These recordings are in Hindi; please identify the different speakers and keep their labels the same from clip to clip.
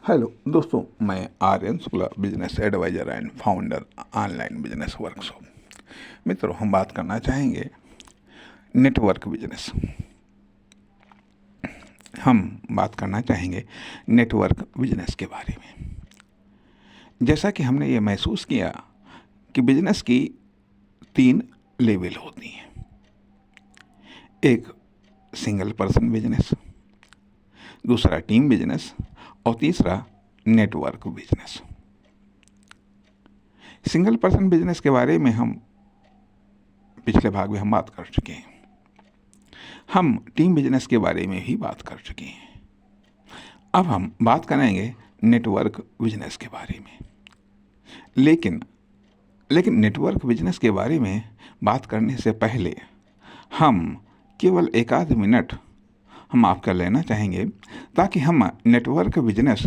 Speaker 1: हेलो दोस्तों, मैं Aryan Shukla, business adviser and founder online business workshop. मित्रों, हम बात करना चाहेंगे नेटवर्क बिजनेस। हम बात करना चाहेंगे नेटवर्क बिजनेस के बारे में। जैसा कि हमने ये महसूस किया कि बिजनेस की 3 लेवल होती हैं। एक सिंगल पर्सन बिजनेस, दूसरा टीम बिजनेस और तीसरा network business. Single person business के बारे में हम पिछले भाग में बात कर चुके हैं। हम टीम बिजनेस के बारे में भी बात कर चुके हैं। अब हम बात करेंगे नेटवर्क बिजनेस के बारे में। लेकिन नेटवर्क बिजनेस के बारे में बात करने से पहले हम केवल एक आध मिनट हम आपका लेना चाहेंगे, ताकि हम नेटवर्क बिजनेस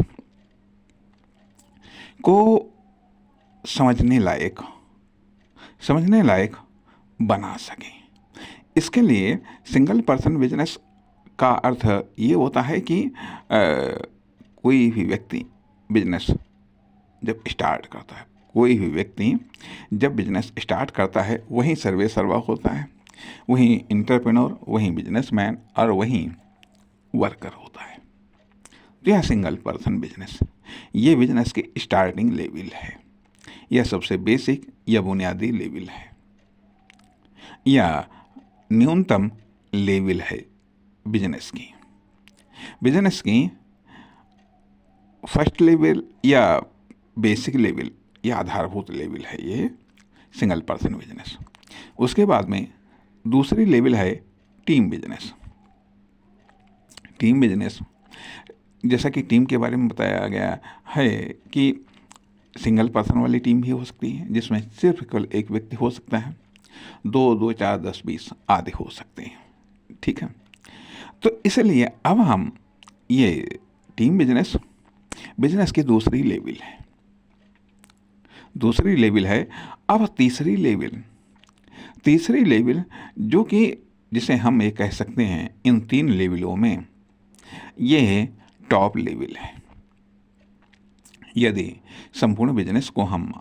Speaker 1: को समझने लायक बना सकें। इसके लिए सिंगल पर्सन बिजनेस का अर्थ ये होता है कि कोई भी व्यक्ति बिजनेस जब स्टार्ट करता है, कोई भी व्यक्ति जब बिजनेस स्टार्ट करता है, वहीं सर्वे सर्वा होता है, वहीं इंटरप्रेन्योर, वहीं बिजनेसमैन और वहीं वर्कर होता है। तो यह सिंगल पर्सन बिजनेस, ये बिजनेस की स्टार्टिंग लेवल है। यह सबसे बेसिक या बुनियादी लेवल है, या न्यूनतम लेवल है बिजनेस की फर्स्ट लेवल या बेसिक लेवल या आधारभूत लेवल है ये सिंगल पर्सन बिजनेस। उसके बाद में दूसरी लेवल है टीम बिजनेस। टीम बिजनेस, जैसा कि टीम के बारे में बताया गया है कि सिंगल पर्सन वाली टीम भी हो सकती है, जिसमें सिर्फ केवल एक व्यक्ति हो सकता है। 2, 4, 10, 20 आदि हो सकते हैं। ठीक है, तो इसलिए अब हम ये टीम बिजनेस की दूसरी लेवल है। अब तीसरी लेवल जो कि जिसे हम ये कह सकते हैं, इन 3 लेवलों में ये टॉप लेवल है। यदि संपूर्ण बिजनेस को हम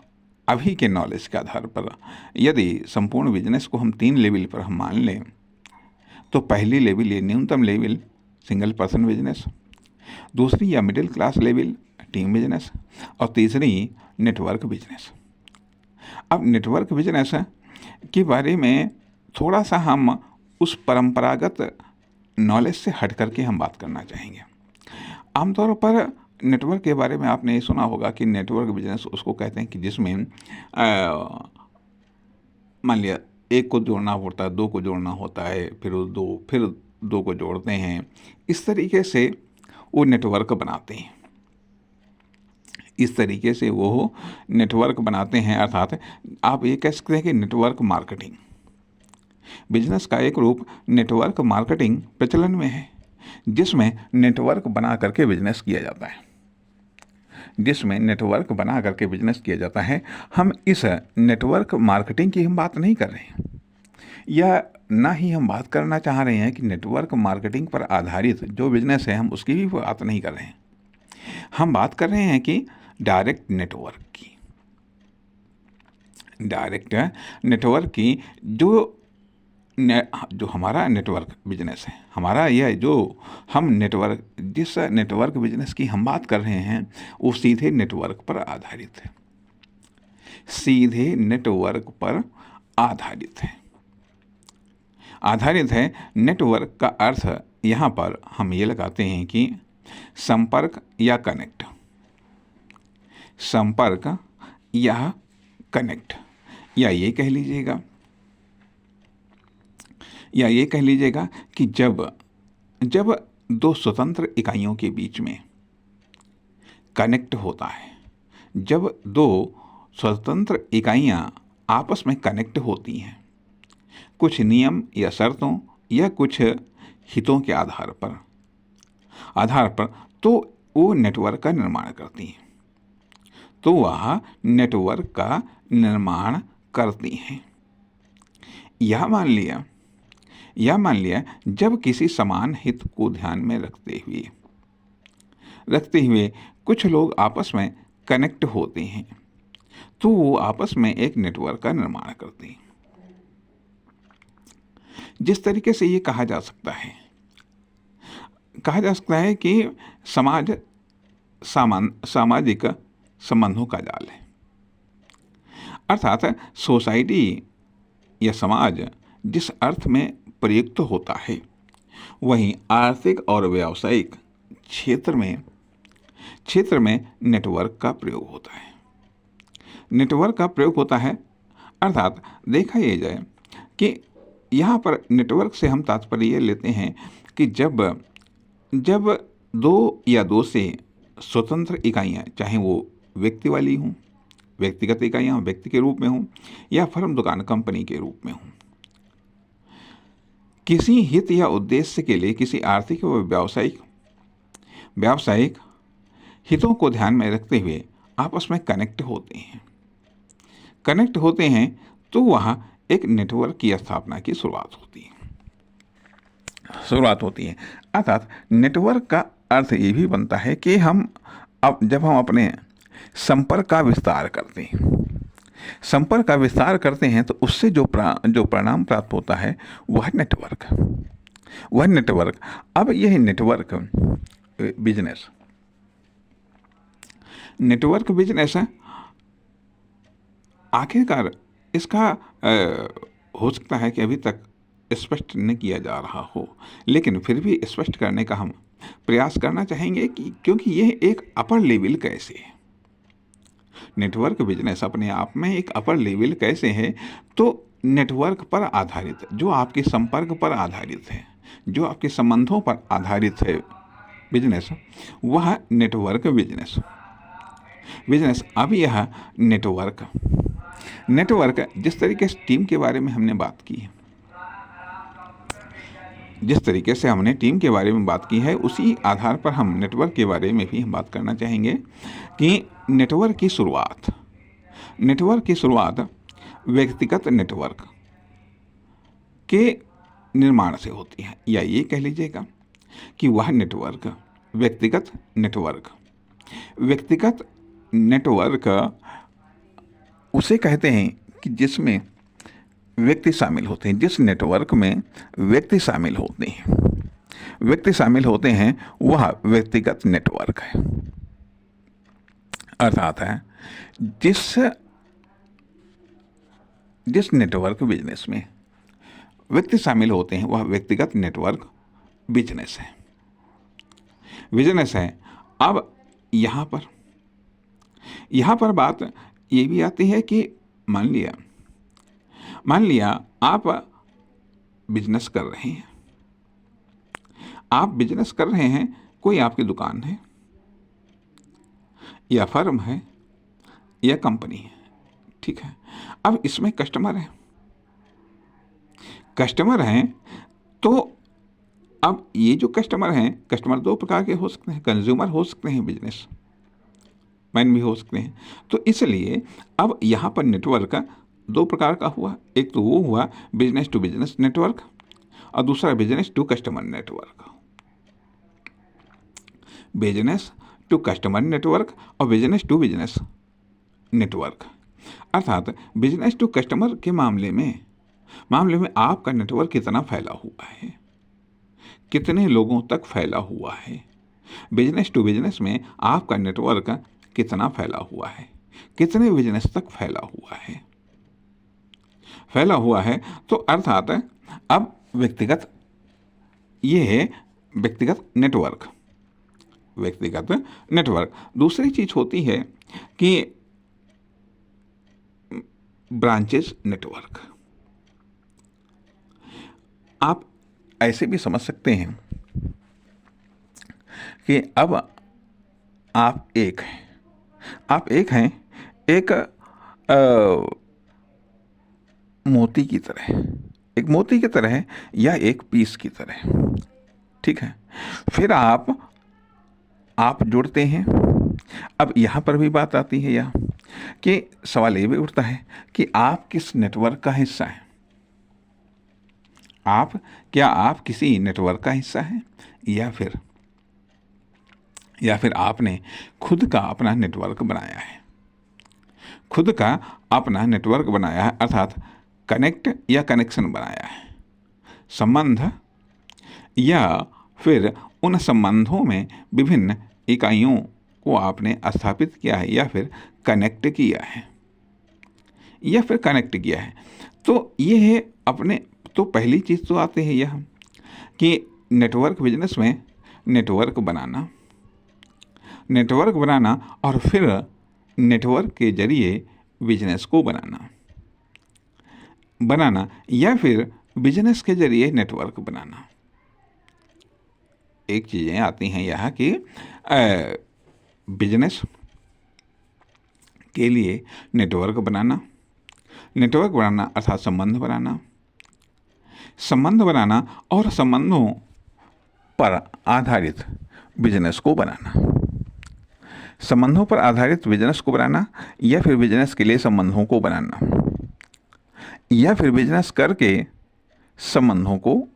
Speaker 1: अभी के नॉलेज के आधार पर, यदि संपूर्ण बिजनेस को हम 3 लेवल पर हम मान लें, तो पहली लेवल ये न्यूनतम लेवल सिंगल पर्सन बिजनेस, दूसरी या middle class level team business, और तीसरी नेटवर्क बिजनेस। अब नेटवर्क बिजनेस के बारे में थोड़ा सा हम उस परंपरागत नॉलेज से हट करके हम बात करना चाहेंगे। आमतौर पर नेटवर्क के बारे में आपने ये सुना होगा कि नेटवर्क बिजनेस उसको कहते हैं कि जिसमें मान लिया 1 को जोड़ना पड़ता है, 2 को जोड़ना होता है, फिर 2 को जोड़ते हैं। इस तरीके से वो नेटवर्क बनाते हैं। अर्थात आप ये कह सकते हैं कि नेटवर्क मार्केटिंग, बिजनेस का एक रूप नेटवर्क मार्केटिंग प्रचलन में है, जिसमें नेटवर्क बना करके बिजनेस किया जाता है। हम इस नेटवर्क मार्केटिंग की हम बात नहीं कर रहे हैं, या ना ही हम बात करना चाह रहे हैं कि नेटवर्क मार्केटिंग पर आधारित जो बिजनेस है हम उसकी भी बात नहीं कर रहे हैं। हम बात कर रहे हैं कि डायरेक्ट नेटवर्क की जो हमारा नेटवर्क बिजनेस है, जिस नेटवर्क बिजनेस की हम बात कर रहे हैं, वो सीधे नेटवर्क पर आधारित है। नेटवर्क का अर्थ यहाँ पर हम ये लगाते हैं कि संपर्क या कनेक्ट, या ये कह लीजिएगा कि जब 2 स्वतंत्र इकाइयों के बीच में कनेक्ट होता है, जब 2 स्वतंत्र इकाइयाँ आपस में कनेक्ट होती हैं, कुछ नियम या शर्तों या कुछ हितों के आधार पर, तो वो नेटवर्क का निर्माण करती हैं। यह मान लिया जब किसी समान हित को ध्यान में रखते हुए कुछ लोग आपस में कनेक्ट होते हैं तो वो आपस में एक नेटवर्क का निर्माण करते हैं। जिस तरीके से ये कहा जा सकता है कि समाज सामाजिक संबंधों का जाल है, अर्थात सोसाइटी या समाज जिस अर्थ में प्रयुक्त होता है वहीं आर्थिक और व्यावसायिक क्षेत्र में नेटवर्क का प्रयोग होता है। अर्थात देखा यह जाए कि यहाँ पर नेटवर्क से हम तात्पर्य ये लेते हैं कि जब दो या दो से स्वतंत्र इकाइयाँ, चाहे वो व्यक्ति वाली हों, व्यक्तिगत इकाइयाँ व्यक्ति के रूप में हों या फर्म दुकान कंपनी के रूप में हों, किसी हित या उद्देश्य के लिए किसी आर्थिक व व्यावसायिक हितों को ध्यान में रखते हुए आपस में कनेक्ट होते हैं तो वहाँ एक नेटवर्क की स्थापना की शुरुआत होती है। अर्थात नेटवर्क का अर्थ ये भी बनता है कि जब हम अपने संपर्क का विस्तार करते हैं तो उससे जो परिणाम प्राप्त होता है वह नेटवर्क। अब यह नेटवर्क बिजनेस आखिरकार इसका हो सकता है कि अभी तक स्पष्ट नहीं किया जा रहा हो, लेकिन फिर भी स्पष्ट करने का हम प्रयास करना चाहेंगे कि क्योंकि यह एक अपर लेवल कैसे है, नेटवर्क बिजनेस अपने आप में एक अपर लेवल कैसे है, तो नेटवर्क पर आधारित, जो आपके संपर्क पर आधारित है, जो आपके संबंधों पर आधारित है बिजनेस, वह नेटवर्क बिजनेस। अब यह नेटवर्क जिस तरीके से टीम के बारे में हमने बात की है, उसी आधार पर हम नेटवर्क के बारे में भी हम बात करना चाहेंगे कि नेटवर्क की शुरुआत व्यक्तिगत नेटवर्क के निर्माण से होती है, या ये कह लीजिएगा कि वह व्यक्तिगत नेटवर्क उसे कहते हैं कि जिसमें व्यक्ति शामिल होते हैं, जिस नेटवर्क में व्यक्ति शामिल होते हैं वह व्यक्तिगत नेटवर्क है। अर्थात है जिस नेटवर्क बिजनेस में व्यक्ति शामिल होते हैं वह व्यक्तिगत नेटवर्क बिजनेस है। अब यहाँ पर बात ये भी आती है कि मान लिया आप बिजनेस कर रहे हैं, कोई आपकी दुकान है या फर्म है या कंपनी है, ठीक है। अब इसमें कस्टमर हैं तो अब ये जो कस्टमर दो प्रकार के हो सकते हैं, कंज्यूमर हो सकते हैं, बिजनेस मैन भी हो सकते हैं। तो इसलिए अब यहाँ पर नेटवर्क दो प्रकार का हुआ, एक तो वो हुआ बिजनेस टू बिजनेस नेटवर्क और दूसरा business to customer network. Business to customer network और बिजनेस टू बिजनेस नेटवर्क। अर्थात बिजनेस टू कस्टमर के मामले में आपका नेटवर्क कितना फैला हुआ है, कितने लोगों तक फैला हुआ है। बिजनेस टू बिजनेस में आपका नेटवर्क कितना फैला हुआ है, कितने बिजनेस तक फैला हुआ है। तो अर्थात अब व्यक्तिगत नेटवर्क। दूसरी चीज होती है कि ब्रांचेस नेटवर्क। आप ऐसे भी समझ सकते हैं कि अब आप एक हैं एक मोती की तरह या एक पीस की तरह, ठीक है। फिर आप जुड़ते हैं। अब यहाँ पर भी बात आती है यह कि सवाल ये भी उठता है कि आप किस नेटवर्क का हिस्सा हैं। क्या आप किसी नेटवर्क का हिस्सा हैं या फिर या फिर आपने खुद का अपना नेटवर्क बनाया है, खुद का अपना नेटवर्क बनाया है, अर्थात कनेक्ट या कनेक्शन बनाया है, संबंध, या फिर उन संबंधों में विभिन्न इकाइयों को आपने स्थापित किया है या फिर कनेक्ट किया है, या फिर कनेक्ट किया है। तो ये है अपने, तो पहली चीज़ तो आती है यह कि नेटवर्क बिजनेस में नेटवर्क बनाना, नेटवर्क बनाना और फिर नेटवर्क के जरिए बिजनेस को बनाना या फिर बिजनेस के जरिए नेटवर्क बनाना। एक चीज़ें आती हैं यह कि बिजनेस के लिए नेटवर्क बनाना, नेटवर्क बनाना अर्थात संबंध बनाना, संबंध बनाना और संबंधों पर आधारित बिजनेस को बनाना, संबंधों पर आधारित बिजनेस को बनाना, या फिर बिजनेस के लिए संबंधों को बनाना, या फिर बिजनेस करके संबंधों को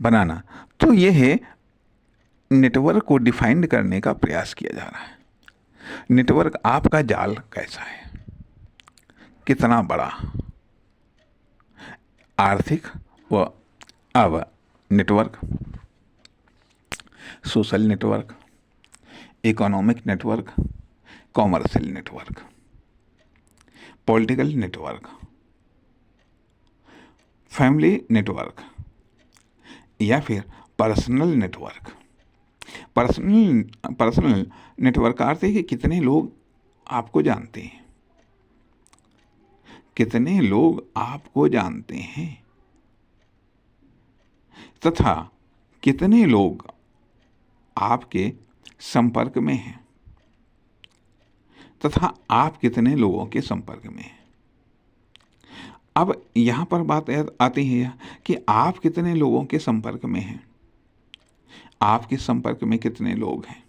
Speaker 1: बनाना। तो ये है नेटवर्क को डिफाइन करने का प्रयास किया जा रहा है। नेटवर्क आपका जाल कैसा है, कितना बड़ा, आर्थिक व अब network, social network, economic network, commercial network, political network, family network, या फिर पर्सनल नेटवर्क। पर्सनल नेटवर्क का अर्थ है कि कितने लोग आपको जानते हैं, कितने लोग आपको जानते हैं तथा कितने लोग आपके संपर्क में हैं तथा आप कितने लोगों के संपर्क में हैं। अब यहाँ पर बात आती है कि आप कितने लोगों के संपर्क में हैं, आपके संपर्क में कितने लोग हैं,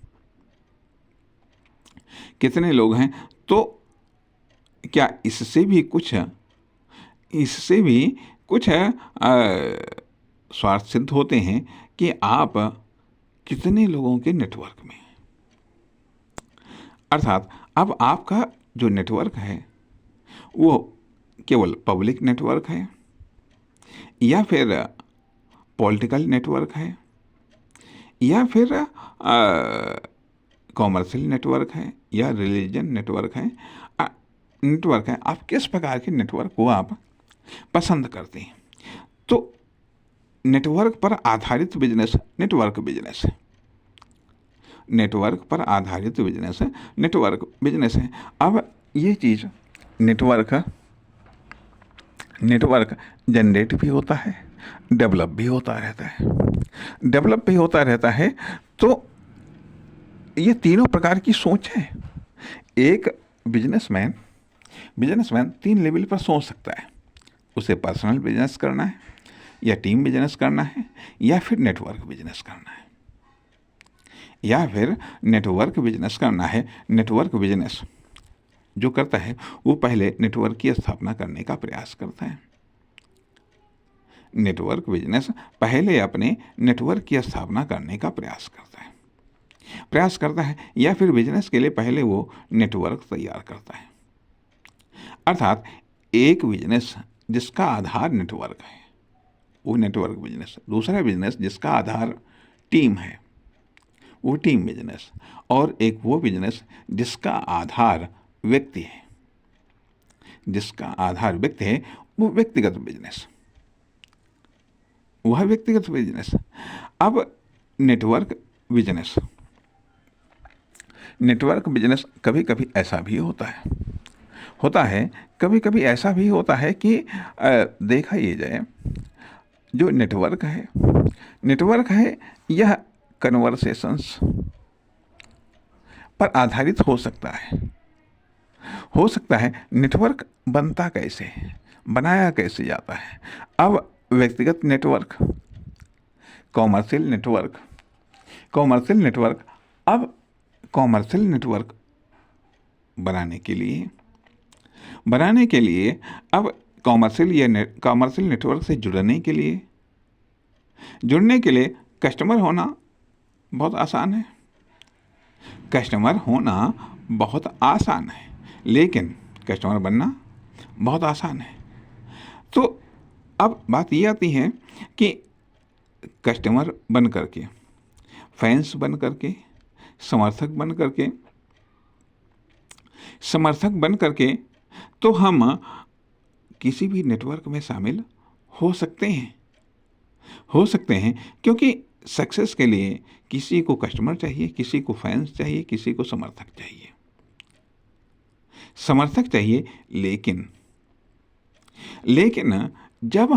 Speaker 1: कितने लोग हैं। तो क्या इससे भी कुछ स्वार्थ सिद्ध होते हैं कि आप कितने लोगों के नेटवर्क में हैं। अर्थात अब आपका जो नेटवर्क है वो केवल पब्लिक नेटवर्क है, या फिर पॉलिटिकल नेटवर्क है, या फिर कॉमर्शियल नेटवर्क है, या रिलीजन नेटवर्क है। आप किस प्रकार के नेटवर्क को आप पसंद करते हैं। तो नेटवर्क पर आधारित बिजनेस नेटवर्क बिजनेस है, नेटवर्क पर आधारित बिजनेस है, नेटवर्क बिजनेस है। अब ये चीज़ नेटवर्क जनरेट भी होता है, डेवलप भी होता रहता है। तो ये तीनों प्रकार की सोच है। एक बिजनेसमैन 3 लेवल पर सोच सकता है। उसे पर्सनल बिजनेस करना है, या टीम बिजनेस करना है, या फिर नेटवर्क बिजनेस करना है, या फिर नेटवर्क बिजनेस करना है। नेटवर्क बिजनेस जो करता है वो पहले नेटवर्क की स्थापना करने का प्रयास करता है। नेटवर्क बिजनेस पहले अपने नेटवर्क की स्थापना करने का प्रयास करता है, या फिर बिजनेस के लिए पहले वो नेटवर्क तैयार करता है। अर्थात एक बिजनेस जिसका आधार नेटवर्क है वो नेटवर्क बिजनेस, दूसरा बिजनेस जिसका आधार टीम है वो टीम बिजनेस, और एक वो बिजनेस जिसका आधार व्यक्ति है, वो व्यक्तिगत बिजनेस। अब नेटवर्क बिजनेस कभी कभी ऐसा भी होता है कि देखा ये जाए, जो नेटवर्क है यह कन्वर्सेशंस पर आधारित हो सकता है। नेटवर्क बनाया कैसे जाता है। अब व्यक्तिगत नेटवर्क, कॉमर्शियल नेटवर्क बनाने के लिए अब कॉमर्शियल नेटवर्क से जुड़ने के लिए कस्टमर होना बहुत आसान है। कस्टमर होना बहुत आसान है, लेकिन कस्टमर बनना बहुत आसान है। तो अब बात ये आती है कि कस्टमर बन करके, फैंस बन करके, समर्थक बन करके तो हम किसी भी नेटवर्क में शामिल हो सकते हैं, क्योंकि सक्सेस के लिए किसी को कस्टमर चाहिए, किसी को फैंस चाहिए, किसी को समर्थक चाहिए। लेकिन जब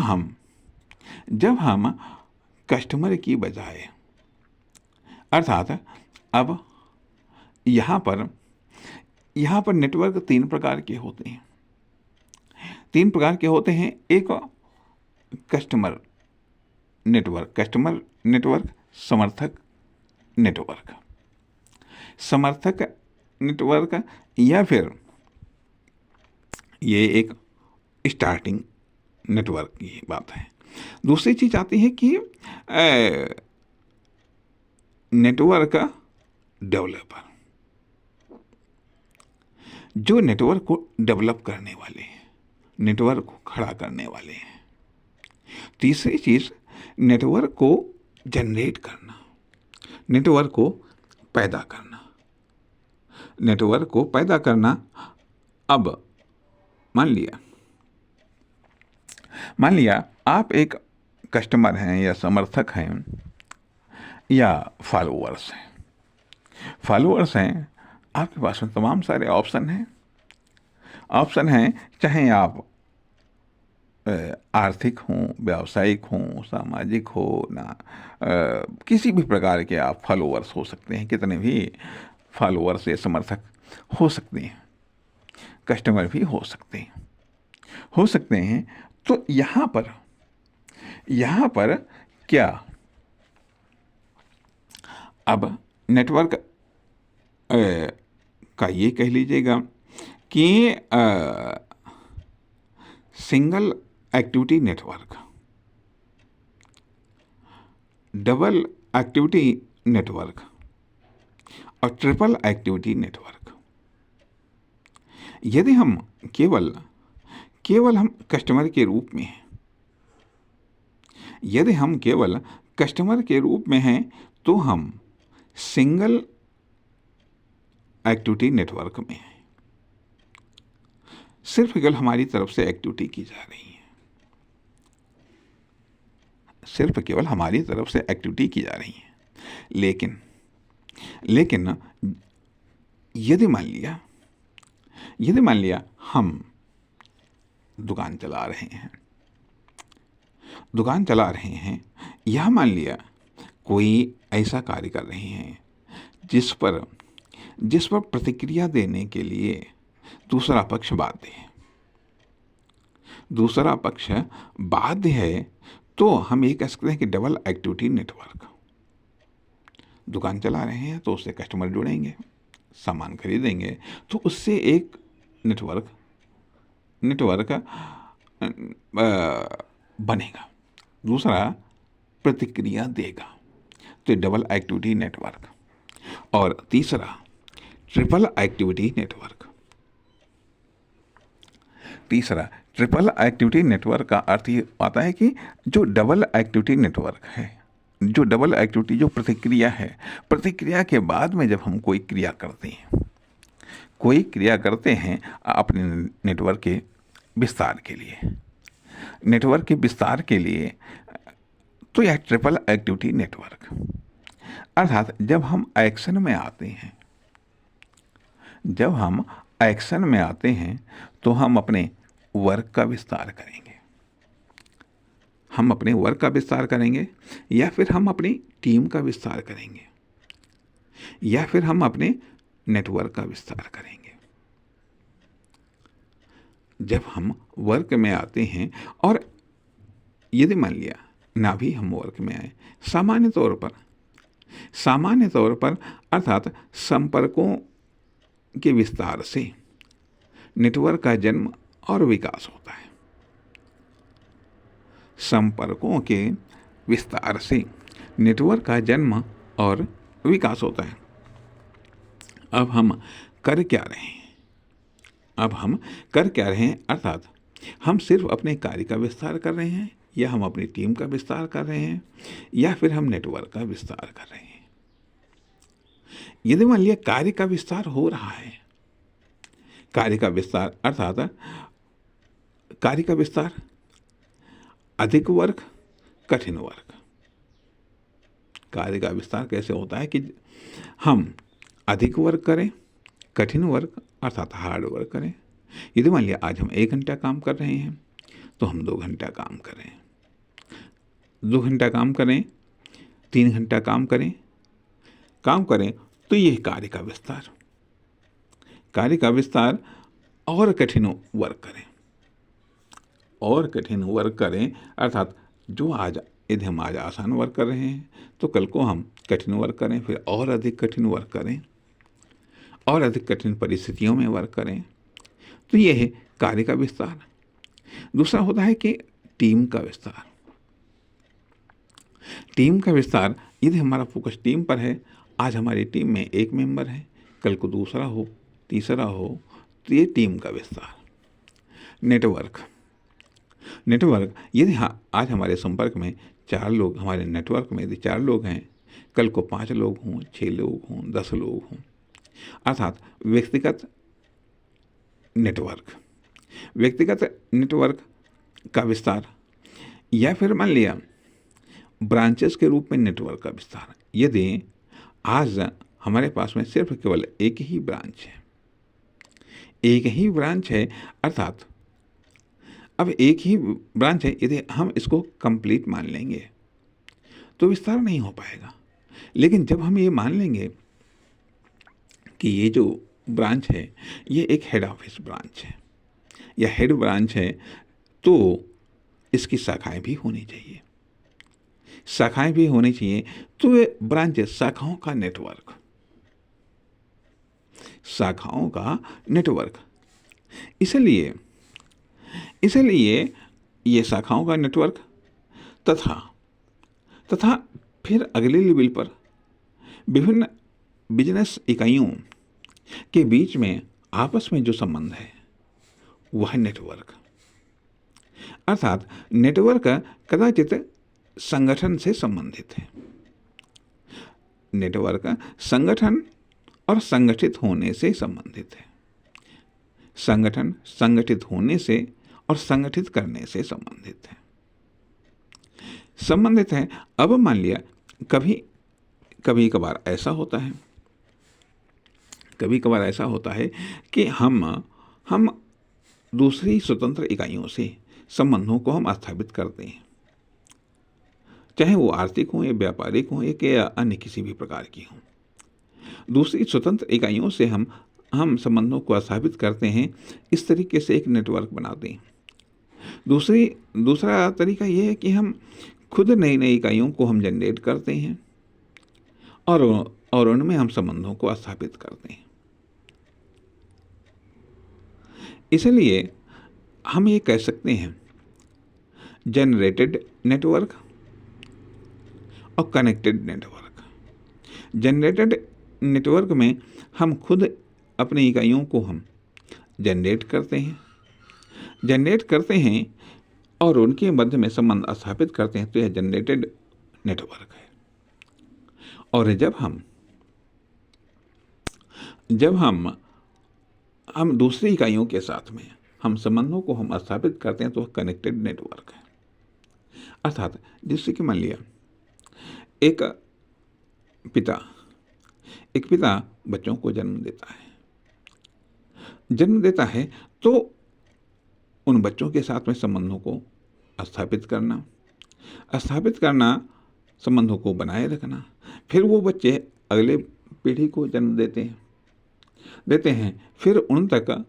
Speaker 1: हम कस्टमर की बजाय, अर्थात अब यहाँ पर नेटवर्क तीन प्रकार के होते हैं। एक कस्टमर नेटवर्क, समर्थक नेटवर्क, या फिर ये एक स्टार्टिंग नेटवर्क की बात है। दूसरी चीज आती है कि नेटवर्क डेवलपर, जो नेटवर्क को डेवलप करने वाले हैं, नेटवर्क को खड़ा करने वाले हैं। तीसरी चीज नेटवर्क को जनरेट करना, नेटवर्क को पैदा करना। अब मान लिया आप एक कस्टमर हैं या समर्थक हैं या फॉलोअर्स हैं। आपके पास में तमाम सारे ऑप्शन हैं, चाहे आप आर्थिक हों, व्यावसायिक हों, सामाजिक हो ना, किसी भी प्रकार के आप फॉलोअर्स हो सकते हैं, कितने भी फॉलोअर्स या समर्थक हो सकते हैं, कस्टमर भी हो सकते हैं। तो यहाँ पर क्या, अब नेटवर्क का ये कह लीजिएगा कि single activity network, double activity network और ट्रिपल एक्टिविटी नेटवर्क। यदि हम केवल हम कस्टमर के रूप में हैं, तो हम सिंगल एक्टिविटी नेटवर्क में हैं। सिर्फ केवल हमारी तरफ से एक्टिविटी की जा रही है, लेकिन यदि मान लिया हम दुकान चला रहे हैं, या मान लिया कोई ऐसा कार्य कर रहे हैं जिस पर प्रतिक्रिया देने के लिए दूसरा पक्ष बाध्य है, तो हम ये कह सकते हैं कि डबल एक्टिविटी नेटवर्क। दुकान चला रहे हैं तो उससे कस्टमर जुड़ेंगे, सामान खरीदेंगे, तो उससे एक नेटवर्क बनेगा, दूसरा प्रतिक्रिया देगा, तो डबल एक्टिविटी नेटवर्क। और तीसरा ट्रिपल एक्टिविटी नेटवर्क का अर्थ ये आता है कि जो डबल एक्टिविटी नेटवर्क है, जो प्रतिक्रिया के बाद में जब हम कोई क्रिया करते हैं अपने नेटवर्क के विस्तार के लिए, तो यह ट्रिपल एक्टिविटी नेटवर्क। अर्थात जब हम एक्शन में आते हैं तो हम अपने वर्क का विस्तार करेंगे, या फिर हम अपनी टीम का विस्तार करेंगे, या फिर हम अपने नेटवर्क का विस्तार करेंगे। जब हम वर्क में आते हैं, और यदि मान लिया ना भी हम वर्क में आए, सामान्य तौर पर अर्थात संपर्कों के विस्तार से नेटवर्क का जन्म और विकास होता है। संपर्कों के विस्तार से नेटवर्क का जन्म और विकास होता है। अब हम कर क्या रहे हैं? अब हम कर क्या रहे हैं, अर्थात हम सिर्फ अपने कार्य का विस्तार कर रहे हैं, या हम अपनी टीम का विस्तार कर रहे हैं, या फिर हम नेटवर्क का विस्तार कर रहे हैं। यदि मान लिया कार्य का विस्तार हो रहा है, कार्य का विस्तार अर्थात कार्य का विस्तार, अधिक वर्क, कठिन वर्क। कार्य का विस्तार कैसे होता है कि हम अधिक वर्क करें, कठिन वर्क अर्थात हार्ड वर्क करें। यदि मान लिया आज हम 1 घंटा काम कर रहे हैं, तो हम 2 घंटा काम करें, 2 घंटा काम करें, 3 घंटा काम करें, तो यह कार्य का विस्तार। कार्य का विस्तार और कठिन वर्क करें, और कठिन वर्क करें अर्थात जो आज, यदि हम आज आसान वर्क कर रहे हैं तो कल को हम कठिन वर्क करें, फिर और अधिक कठिन वर्क करें, और अधिक कठिन परिस्थितियों में वर्क करें। तो यह है कार्य का विस्तार। दूसरा होता है कि टीम का विस्तार। टीम का विस्तार, यदि हमारा फोकस टीम पर है, आज हमारी टीम में 1 मेंबर है, कल को दूसरा हो, तीसरा हो, तो ये टीम का विस्तार। नेटवर्क, यदि आज हमारे संपर्क में 4 लोग, हमारे नेटवर्क में यदि 4 लोग हैं, कल को 5 लोग हों, 6 लोग हों, 10 लोग हों, अर्थात व्यक्तिगत नेटवर्क का विस्तार, या फिर मान लिया ब्रांचेस के रूप में नेटवर्क का विस्तार। यदि आज हमारे पास में सिर्फ केवल एक ही ब्रांच है, अर्थात अब एक ही ब्रांच है, यदि हम इसको कंप्लीट मान लेंगे तो विस्तार नहीं हो पाएगा। लेकिन जब हम ये मान लेंगे कि ये जो ब्रांच है ये एक हेड ऑफिस ब्रांच है या हेड ब्रांच है, तो इसकी शाखाएं भी होनी चाहिए, तो ये ब्रांच, शाखाओं का नेटवर्क। इसलिए ये शाखाओं का नेटवर्क तथा फिर अगले लेवल पर विभिन्न बिजनेस इकाइयों के बीच में आपस में जो संबंध है वह नेटवर्क। अर्थात नेटवर्क कदाचित संगठन से संबंधित है। नेटवर्क संगठन और संगठित होने से संबंधित है। संगठन संगठित होने से और संगठित करने से संबंधित है। अब मान लिया कभी कभार ऐसा होता है कि हम दूसरी स्वतंत्र इकाइयों से संबंधों को हम स्थापित करते हैं, चाहे वो आर्थिक हो या व्यापारिक हो या अन्य किसी भी प्रकार की हो। दूसरी स्वतंत्र इकाइयों से हम संबंधों को स्थापित करते हैं, इस तरीके से एक नेटवर्क बनाते हैं। दूसरा तरीका यह है कि हम खुद नई इकाइयों को हम जनरेट करते हैं और उनमें हम संबंधों को स्थापित करते हैं। इसलिए हम ये कह सकते हैं जनरेटेड नेटवर्क और कनेक्टेड नेटवर्क। जनरेटेड नेटवर्क में हम खुद अपनी इकाइयों को हम जनरेट करते हैं और उनके मध्य में संबंध स्थापित करते हैं, तो यह जनरेटेड नेटवर्क है। और जब हम दूसरी इकाइयों के साथ में हम संबंधों को हम स्थापित करते हैं तो वह कनेक्टेड नेटवर्क है। अर्थात जिससे कि मान लिया एक पिता बच्चों को जन्म देता है, तो उन बच्चों के साथ में संबंधों को स्थापित करना, संबंधों को बनाए रखना, फिर वो बच्चे अगले पीढ़ी को जन्म देते हैं, फिर उन तक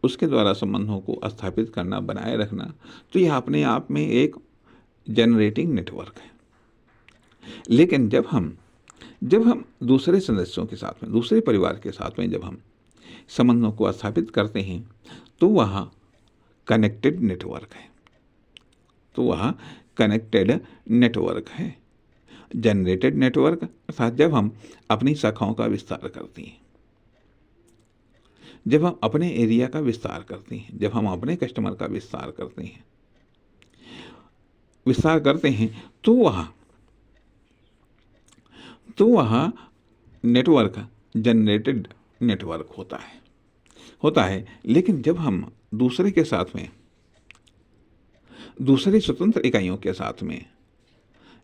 Speaker 1: उसके द्वारा संबंधों को स्थापित करना, बनाए रखना, तो यह अपने आप में एक जनरेटिंग नेटवर्क है। लेकिन जब हम दूसरे सदस्यों के साथ में, दूसरे परिवार के साथ में जब हम संबंधों को स्थापित करते हैं तो वह कनेक्टेड नेटवर्क है। जनरेटेड नेटवर्क अर्थात जब हम अपनी शाखाओं का विस्तार करते हैं, जब हम अपने एरिया का विस्तार करते हैं, जब हम अपने कस्टमर का विस्तार करते हैं, तो वह नेटवर्क जनरेटेड नेटवर्क होता है। लेकिन जब हम दूसरे के साथ में, दूसरे स्वतंत्र इकाइयों के साथ में,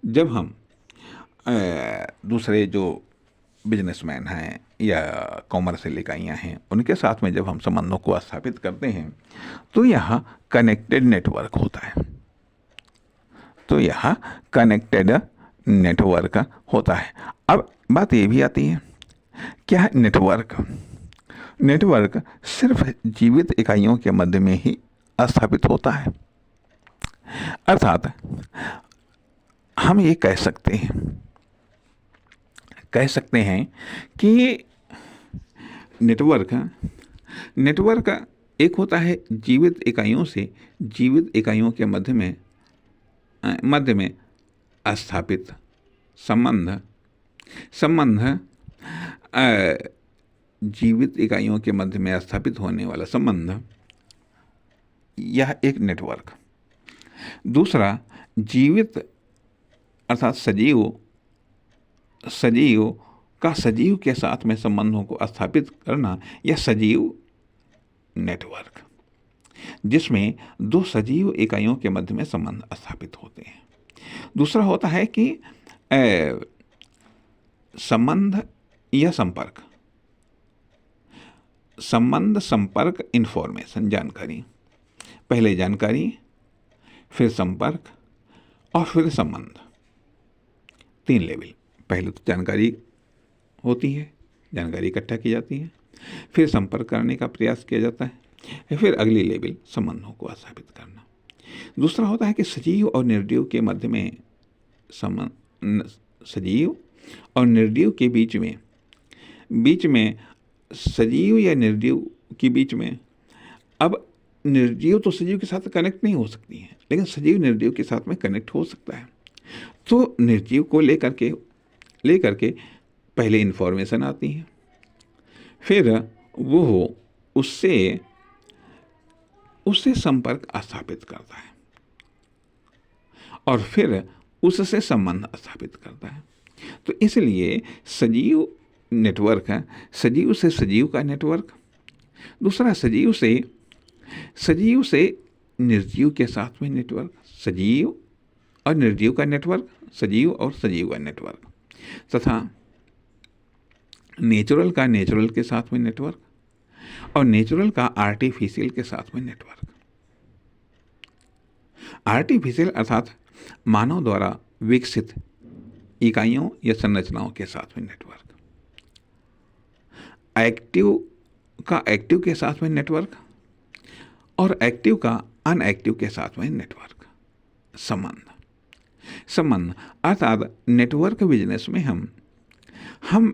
Speaker 1: जब हम दूसरे जो बिजनेसमैन हैं या कॉमर्शियल इकाइयाँ हैं, उनके साथ में जब हम संबंधों को स्थापित करते हैं, तो यह कनेक्टेड नेटवर्क होता है। अब बात ये भी आती है, क्या नेटवर्क सिर्फ जीवित इकाइयों के मध्य में ही स्थापित होता है? अर्थात हम ये कह सकते हैं कि नेटवर्क एक होता है जीवित इकाइयों के मध्य में स्थापित संबंध जीवित इकाइयों के मध्य में स्थापित होने वाला संबंध, यह एक नेटवर्क। दूसरा, जीवित अर्थात सजीव के साथ में संबंधों को स्थापित करना, यह सजीव नेटवर्क, जिसमें दो सजीव इकाइयों के मध्य में संबंध स्थापित होते हैं। दूसरा होता है कि संबंध या संपर्क इंफॉर्मेशन, जानकारी। पहले जानकारी, फिर संपर्क और फिर संबंध, 3 लेवल। पहले तो जानकारी होती है, जानकारी इकट्ठा की जाती है, फिर संपर्क करने का प्रयास किया जाता है, फिर अगली लेवल संबंधों को स्थापित करना। दूसरा होता है कि सजीव और निर्जीव के मध्य में सजीव और निर्जीव के बीच में सजीव या निर्जीव के बीच में, अब निर्जीव तो सजीव के साथ कनेक्ट नहीं हो सकती है, लेकिन सजीव निर्जीव के साथ में कनेक्ट हो सकता है। तो निर्जीव को लेकर के पहले इन्फॉर्मेशन आती है, फिर वो उससे संपर्क स्थापित करता है और फिर उससे संबंध स्थापित करता है। तो इसलिए सजीव नेटवर्क है, सजीव से सजीव का नेटवर्क। दूसरा, सजीव से निर्जीव के साथ में नेटवर्क, सजीव और निर्जीव का नेटवर्क, सजीव और सजीव का नेटवर्क। तथा नेचुरल का नेचुरल के साथ में नेटवर्क और नेचुरल का आर्टिफिशियल के साथ में नेटवर्क। आर्टिफिशियल अर्थात मानव द्वारा विकसित इकाइयों या संरचनाओं के साथ में नेटवर्क। एक्टिव के साथ में नेटवर्क और एक्टिव का अनएक्टिव के साथ में नेटवर्क। संबंध अर्थात नेटवर्क बिजनेस में हम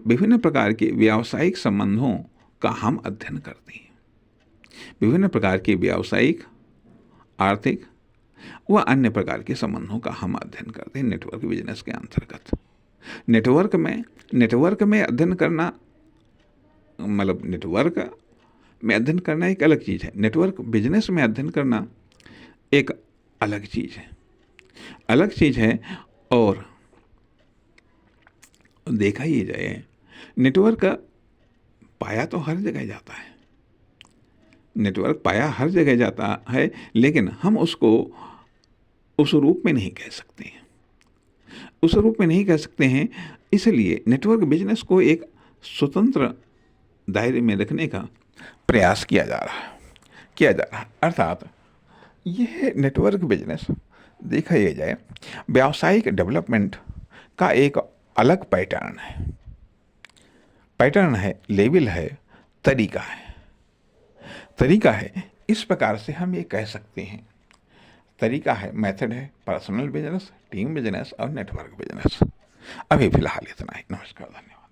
Speaker 1: विभिन्न प्रकार के व्यावसायिक संबंधों का हम अध्ययन करते हैं। विभिन्न प्रकार के व्यावसायिक, आर्थिक व अन्य प्रकार के संबंधों का हम अध्ययन करते हैं नेटवर्क बिजनेस के अंतर्गत। नेटवर्क में अध्ययन करना, मतलब नेटवर्क में अध्ययन करना एक अलग चीज़ है, नेटवर्क बिजनेस में अध्ययन करना एक अलग चीज़ है। और देखा ही जाए, नेटवर्क पाया तो हर जगह जाता है, लेकिन हम उसको उस रूप में नहीं कह सकते हैं। इसलिए नेटवर्क बिजनेस को एक स्वतंत्र दायरे में रखने का प्रयास किया जा रहा है। अर्थात यह नेटवर्क बिजनेस देखा ही जाए, व्यावसायिक डेवलपमेंट का एक अलग पैटर्न है, लेवल है, तरीका है। इस प्रकार से हम ये कह सकते हैं, तरीका है, मेथड है, पर्सनल बिजनेस, टीम बिजनेस और नेटवर्क बिजनेस। अभी फिलहाल इतना ही। नमस्कार, धन्यवाद।